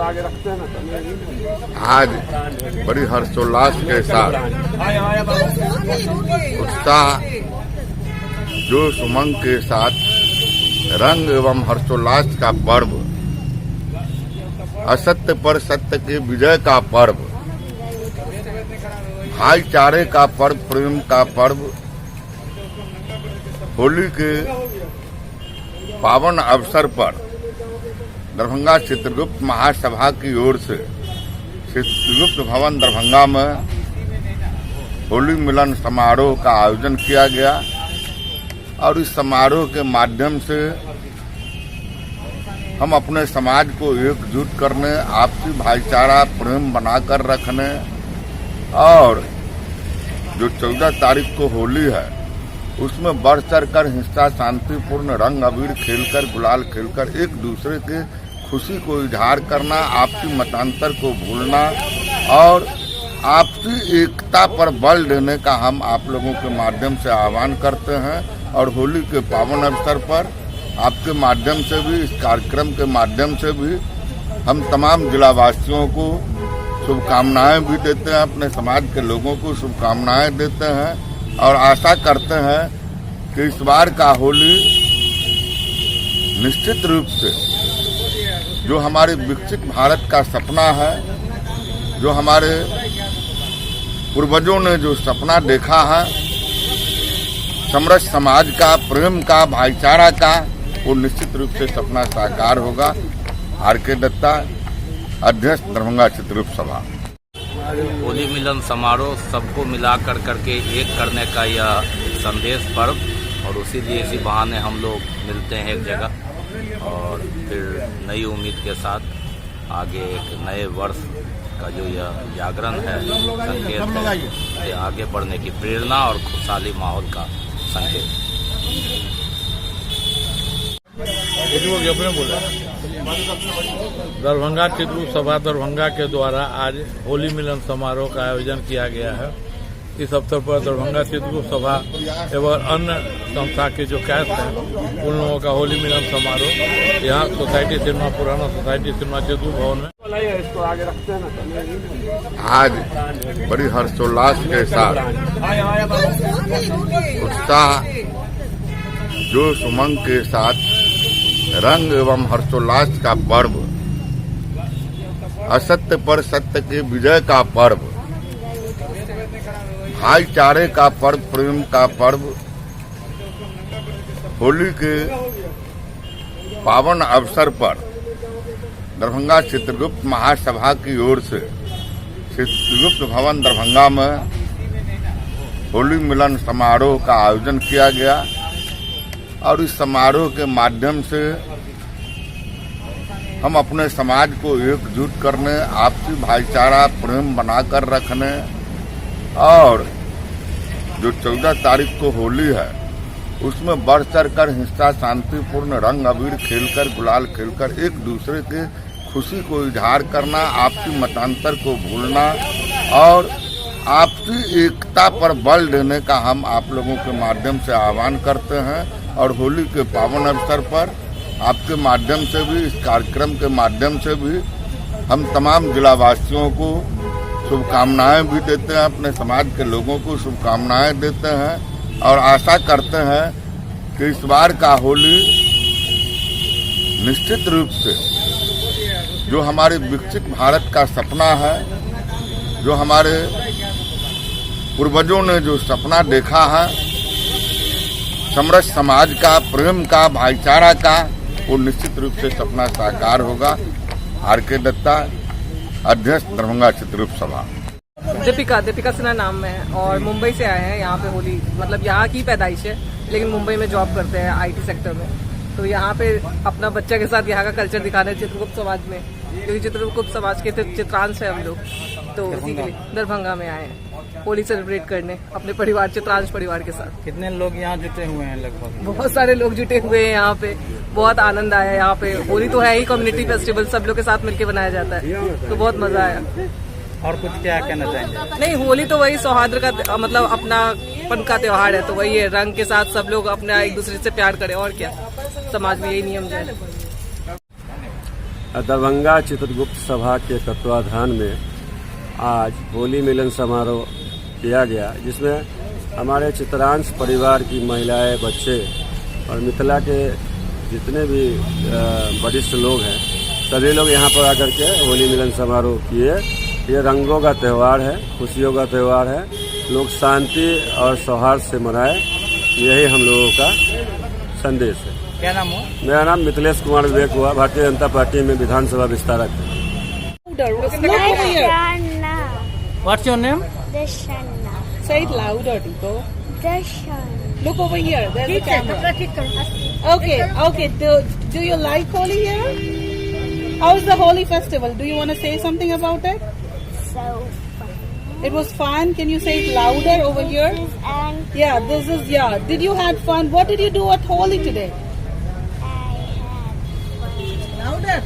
आज बड़ी हर्षोल्लास के साथ उत्साह जोश उमंग के साथ रंग एवं हर्षोल्लास का पर्व, असत्य पर सत्य के विजय का पर्व, भाईचारे का पर्व, प्रेम का पर्व, होली के पावन अवसर पर दरभंगा चित्रगुप्त महासभा की ओर से चित्रगुप्त भवन दरभंगा में होली मिलन समारोह का आयोजन किया गया और इस समारोह के माध्यम से हम अपने समाज को एकजुट करने, आपसी भाईचारा प्रेम बनाकर रखने और जो 14 तारीख को होली है उसमें बढ़ चढ़ कर हिंसा शांतिपूर्ण रंग अबीर खेलकर, गुलाल खेलकर एक दूसरे के खुशी को इजहार करना, आपसी मतांतर को भूलना और आपसी एकता पर बल देने का हम आप लोगों के माध्यम से आह्वान करते हैं। और होली के पावन अवसर पर आपके माध्यम से भी, इस कार्यक्रम के माध्यम से भी हम तमाम जिलावासियों को शुभकामनाएं भी देते हैं, अपने समाज के लोगों को शुभकामनाएं देते हैं और आशा करते हैं कि इस बार का होली निश्चित रूप से जो हमारे विकसित भारत का सपना है, जो हमारे पूर्वजों ने जो सपना देखा है समरस समाज का, प्रेम का, भाईचारा का, वो निश्चित रूप से सपना साकार होगा। आर.के. दत्ता, अध्यक्ष दरभंगा चित्रगुप्त सभा। होली मिलन समारोह सबको मिला करके एक करने का यह संदेश पर्व, और इसी बहाने हम लोग मिलते हैं एक जगह और फिर नई उम्मीद के साथ आगे एक नए वर्ष का जो यह जागरण है, संकेत है, ये आगे बढ़ने की प्रेरणा और खुशहाली माहौल का संकेत। दरभंगा चित्रगुप्त सभा दरभंगा के द्वारा आज होली मिलन समारोह का आयोजन किया गया है। इस अवसर पर दरभंगा चित्रगुप्त सभा एवं अन्य संस्था के जो कैस्ट हैं उन लोगों का होली मिलन समारोह यहाँ सोसाइटी सिनेमा, पुराना सोसाइटी सिनेमा चित्रगुप्त भवन में आज बड़ी हर्षोल्लास के साथ उत्साह जोश उमंग के साथ रंग एवं हर्षोल्लास का पर्व, असत्य पर सत्य के विजय का पर्व, भाईचारे का पर्व, प्रेम का पर्व, होली के पावन अवसर पर दरभंगा चित्रगुप्त महासभा की ओर से चित्रगुप्त भवन दरभंगा में होली मिलन समारोह का आयोजन किया गया और इस समारोह के माध्यम से हम अपने समाज को एकजुट करने, आपसी भाईचारा प्रेम बनाकर रखने और जो 14 तारीख को होली है उसमें बढ़ चढ़ कर हिंसा शांतिपूर्ण रंग अबीर खेलकर, गुलाल खेलकर एक दूसरे के खुशी को इजहार करना, आपसी मतांतर को भूलना और आपसी एकता पर बल देने का हम आप लोगों के माध्यम से आह्वान करते हैं। और होली के पावन अवसर पर आपके माध्यम से भी, इस कार्यक्रम के माध्यम से भी हम तमाम जिलावासियों को शुभकामनाएं भी देते हैं, अपने समाज के लोगों को शुभकामनाएं देते हैं और आशा करते हैं कि इस बार का होली निश्चित रूप से जो हमारे विकसित भारत का सपना है, जो हमारे पूर्वजों ने जो सपना देखा है समरस समाज का, प्रेम का, भाईचारा का, वो निश्चित रूप से सपना साकार होगा। आर.के. दत्ता, अध्यक्ष दरभंगा चित्रगुप्त सभा। दीपिका सिन्हा नाम है और मुंबई से आए हैं। यहाँ पे होली मतलब यहाँ की पैदाइश है, लेकिन मुंबई में जॉब करते हैं IT सेक्टर में। तो यहाँ पे अपना बच्चा के साथ यहाँ का कल्चर दिखाने चित्रगुप्त समाज में, क्योंकि चित्रगुप्त समाज के चित्रांश है हम लोग, तो इसी के लिए दरभंगा में आए हैं होली सेलिब्रेट करने अपने परिवार, चित्रांश परिवार के साथ। कितने लोग यहाँ जुटे हुए हैं? लगभग बहुत सारे लोग जुटे हुए हैं यहाँ पे, बहुत आनंद आया यहाँ पे। होली तो है ही कम्युनिटी फेस्टिवल, सब लोग के साथ मिलके बनाया जाता है, तो बहुत मजा आया। और कुछ क्या कहना चाहेंगे? नहीं, होली तो वही सौहार्द का मतलब अपनापन का त्योहार है, तो वही है, रंग के साथ सब लोग अपना एक दूसरे से प्यार करें और क्या, समाज में यही नियम है। दरभंगा चित्रगुप्त सभा के तत्वाधान में आज होली मिलन समारोह किया गया, जिसमें हमारे चित्रांश परिवार की महिलाएं, बच्चे और मिथिला के जितने भी वरिष्ठ लोग हैं, सभी लोग यहाँ पर आकर के होली मिलन समारोह किए। ये रंगों का त्यौहार है, खुशियों का त्यौहार है, लोग शांति और सौहार्द से मनाए, यही हम लोगों का संदेश है। क्या नाम हो? मेरा नाम मिथिलेश कुमार विवेक हुआ, भारतीय जनता पार्टी में विधानसभा विस्तारक है। What's your name? Dashana. Say it louder, Tito. Dashana. Look over here. There's a camera. Okay. Do you like Holi here? How's the Holi festival? Do you want to say something about it? So fun. It was fun. Can you say it louder over here? And This is. Did you had fun? What did you do at Holi today? I had fun. Louder.